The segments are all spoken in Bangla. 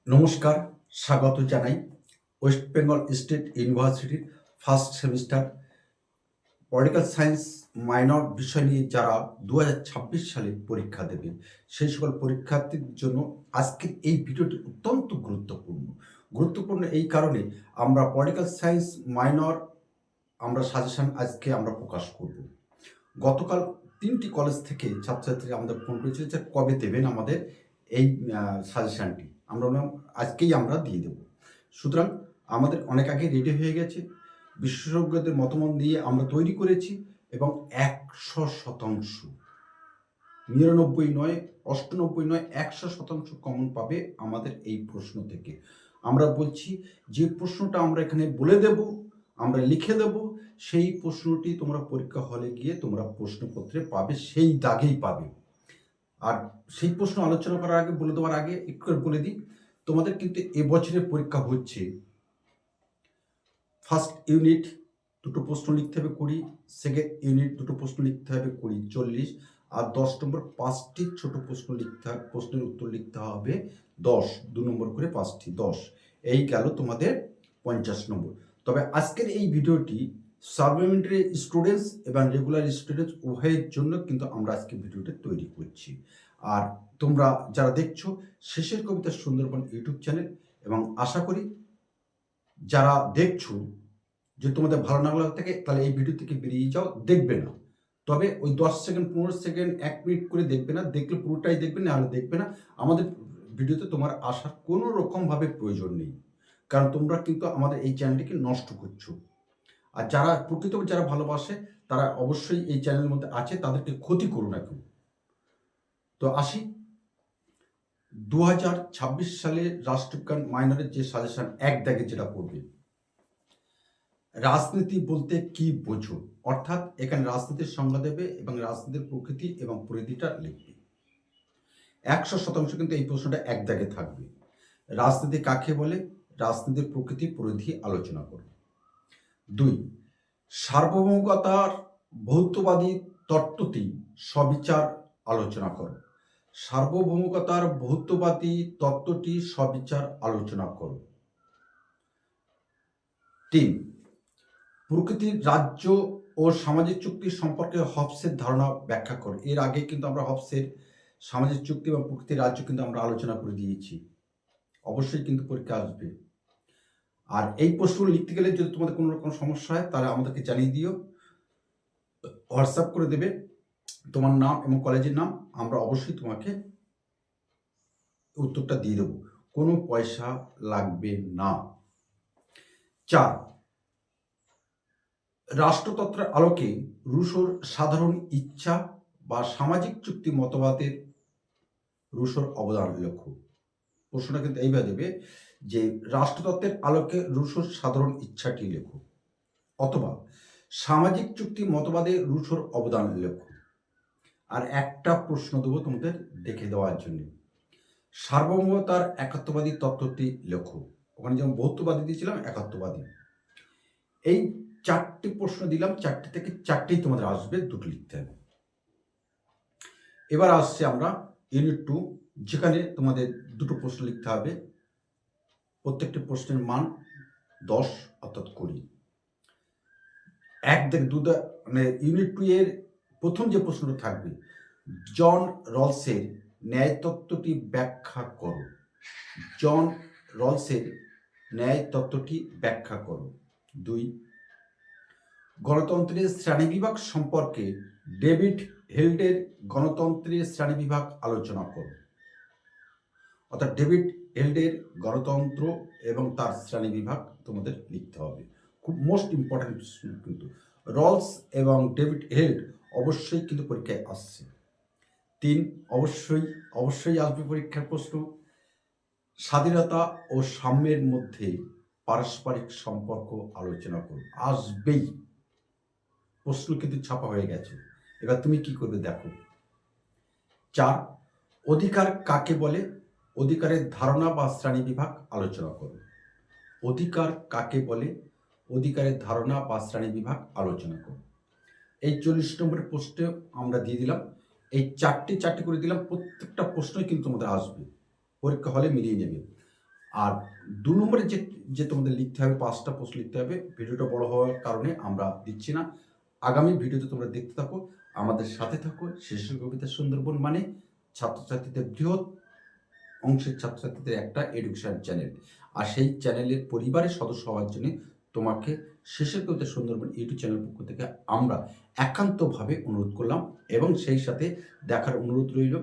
নমস্কার, স্বাগত জানাই ওয়েস্ট বেঙ্গল স্টেট ইউনিভার্সিটির first semester political science minor বিষয় নিয়ে যারা 2026 সালে পরীক্ষা দেবে সেই সকল পরীক্ষার্থীদের জন্য আজকের এই ভিডিওটি অত্যন্ত গুরুত্বপূর্ণ এই কারণে আমরা পলিটিক্যাল সায়েন্স মাইনর সাজেশন আজকে আমরা প্রকাশ করব। গতকাল 3টি কলেজ থেকে ছাত্রছাত্রীরা আমাদের ফোন করেছিল যে কবে দেবেন আমাদের এই সাজেশনটি। আমরা বললাম আজকেই আমরা দিয়ে দেব। সুতরাং আমাদের অনেক আগে রেডি হয়ে গেছে, বিশেষজ্ঞদের মতামত নিয়ে আমরা তৈরি করেছি এবং 100% 99 নয়, 98 নয়, 100% কমন পাবে আমাদের এই প্রশ্ন থেকে। আমরা বলছি যে প্রশ্নটা আমরা এখানে বলে দেব, আমরা লিখে দেব, সেই প্রশ্নটি তোমরা পরীক্ষা হলে গিয়ে তোমরা প্রশ্নপত্রে পাবে, সেই দাগেই পাবে। আর সেই প্রশ্ন আলোচনা করার আগে, বলে দেওয়ার আগে একটু করে বলে দিই, তোমাদের কিন্তু এবছরের পরীক্ষা হচ্ছে ফার্স্ট ইউনিট 2টো প্রশ্ন লিখতে হবে 20, সেকেন্ড ইউনিট 2টো প্রশ্ন লিখতে হবে 20, 40, আর 10 নম্বর 5টি ছোট প্রশ্ন লিখতে হবে, প্রশ্নের উত্তর লিখতে হবে 10, 2 নম্বর করে 5টি 10। এই গেল তোমাদের 50 নম্বর। তবে আজকের এই ভিডিওটি সাপ্লিমেন্টারি স্টুডেন্টস এবং রেগুলার স্টুডেন্টস উভয়ের জন্য কিন্তু আমরা আজকে ভিডিওটা তৈরি করছি। আর তোমরা যারা দেখছো শেষের কবিতা সুন্দরবন ইউটিউব চ্যানেল, এবং আশা করি যারা দেখছো যে তোমাদের ভালো না লাগলে থাকে তাহলে এই ভিডিও থেকে বেরিয়ে যাও, দেখবে না। তবে ওই 10 সেকেন্ড 15 সেকেন্ড 1 মিনিট করে দেখবে না, দেখলে পুরোটাই দেখবে, না হলে দেখবে না। আমাদের ভিডিওতে তোমার আসার কোনো রকমভাবে প্রয়োজন নেই, কারণ তোমরা কিন্তু আমাদের এই চ্যানেলটিকে নষ্ট করছো। আর যারা প্রকৃত যারা ভালোবাসে তারা অবশ্যই এই চ্যানেলের মধ্যে আছে, তাদেরকে ক্ষতি করো না কেউ। তো আসি 2026 সালে রাষ্ট্রবিজ্ঞান মাইনরের যে সাজেশন 1 দাগে যেটা পড়বে, রাজনীতি বলতে কি বোঝো, অর্থাৎ এখানে রাজনীতির সংজ্ঞা দেবে এবং রাজনীতির প্রকৃতি এবং পরিধিটা লিখবে। 100% কিন্তু এই প্রশ্নটা 1 দাগে থাকবে। রাজনীতি কাকে বলে, রাজনীতির প্রকৃতি পরিধি আলোচনা করো। 2, সার্বভৌমিকতার ভৌতবাদী তত্ত্বটি সবিচার আলোচনা করো। সার্বভৌমিকতার ভৌতবাদী তত্ত্বটি সবিচার আলোচনা করো। 3, প্রকৃতির রাজ্য ও সামাজিক চুক্তি সম্পর্কে হবসের ধারণা ব্যাখ্যা করো। এর আগে কিন্তু আমরা হবসের সামাজিক চুক্তি এবং প্রকৃতির রাজ্য কিন্তু আমরা আলোচনা করে দিয়েছি, অবশ্যই কিন্তু পরীক্ষা আসবে। আর এই প্রশ্নগুলো লিখতে গেলে যদি তোমাদের কোনো রকম সমস্যা হয় তাহলে আমাদেরকে জানিয়ে দিও, হোয়াটসঅ্যাপ করে দেবে তোমার নাম এবং কলেজের নাম, আমরা অবশ্যই তোমাকে উত্তরটা দিয়ে দেবো, কোনো পয়সা লাগবে না। 4, রাষ্ট্রতন্ত্রের আলোকে রুশোর সাধারণ ইচ্ছা বা সামাজিক চুক্তি মতবাদের রুশোর অবদান লেখো। প্রশ্নটা কিন্তু এইভাবে দেবে যে রাষ্ট্রতত্ত্বের আলোকে রুশোর সাধারণ ইচ্ছাটি লেখো, অথবা সামাজিক চুক্তি মতবাদে রুশোর অবদান লেখো। আর একটা প্রশ্ন দেবো তোমাদের দেখে দেওয়ার জন্য, সার্বভৌমতার একাত্মবাদী তত্ত্বটি লেখো। ওখানে যেমন ভৌতবাদী দিয়েছিলাম, একাত্মবাদী। এই 4টি প্রশ্ন দিলাম, 4টি থেকে 4টেই তোমাদের আসবে, 2টি লিখতে হবে। এবার আসছে আমরা ইউনিট 2, যেখানে তোমাদের 2টো প্রশ্ন লিখতে হবে, প্রত্যেকটি প্রশ্নের মান 10 অর্থাৎ 20। 1 থেকে 2 মানে ইউনিট 2 এর প্রথম যে প্রশ্নটা থাকবে, জন রলসের ন্যায় তত্ত্বটি ব্যাখ্যা করো। জন রলসের ন্যায় তত্ত্বটি ব্যাখ্যা করো। 2, গণতন্ত্রের শ্রেণীবিভাগ সম্পর্কে ডেভিড হেল্ডের গণতন্ত্রের শ্রেণীবিভাগ আলোচনা করো। অর্থাৎ ডেভিড হেল্ডের গণতন্ত্র এবং তার শ্রেণীবিভাগ তোমাদের লিখতে হবে, খুব মোস্ট ইম্পর্ট্যান্ট কিন্তু। রলস এবং ডেভিড হেল্ড অবশ্যই কিন্তু পরীক্ষায় আসছে। 3, অবশ্যই আসবে পরীক্ষার প্রশ্ন, স্বাধীনতা ও সাম্যের মধ্যে পারস্পরিক সম্পর্ক আলোচনা করো। আসবেই, প্রশ্ন কিন্তু ছাপা হয়ে গেছে, এবার তুমি কি করবে দেখো। 4, অধিকার কাকে বলে, অধিকারের ধারণা বা শ্রেণীবিভাগ আলোচনা করো। অধিকার কাকে বলে, অধিকারের ধারণা বা শ্রেণীবিভাগ আলোচনা করো। এই 40 নম্বরের প্রশ্নে আমরা দিয়ে দিলাম, এই 4টে করে দিলাম, প্রত্যেকটা প্রশ্নই কিন্তু তোমাদের আসবে, পরীক্ষা হলে মিলিয়ে নেবে। আর 2 নম্বরে যে তোমাদের লিখতে হবে 5টা প্রশ্ন লিখতে হবে। ভিডিওটা বড় হওয়ার কারণে আমরা দিচ্ছি না। আগামী ভিডিওতে তোমরা দেখতে থাকো, আমাদের সাথে থাকো। শিশু কবিতা সুন্দরবন মানে ছাত্রছাত্রীদের বৃহৎ অংশের ছাত্রছাত্রীদের একটা এডুকেশন চ্যানেল। আর সেই চ্যানেলের পরিবারের সদস্য হওয়ার জন্য তোমাকে শিশু কবিতা সুন্দরবন ইউটিউব চ্যানেলের পক্ষ থেকে আমরা একান্তভাবে অনুরোধ করলাম, এবং সেই সাথে দেখার অনুরোধ রইল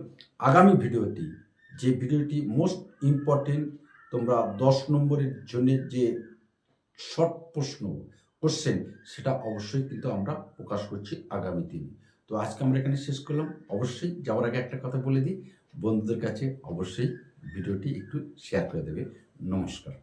আগামী ভিডিওটি, যে ভিডিওটি মোস্ট ইম্পর্টেন্ট। তোমরা 10 নম্বরের জন্য যে শর্ট প্রশ্ন কোশ্চেন, সেটা অবশ্যই কিন্তু আমরা প্রকাশ করছি আগামী দিনে। তো আজকে আমরা এখানে শেষ করলাম। অবশ্যই যাওয়ার আগে একটা কথা বলে দিই, বন্ধুদের কাছে অবশ্যই ভিডিওটি একটু শেয়ার করে দেবে। নমস্কার।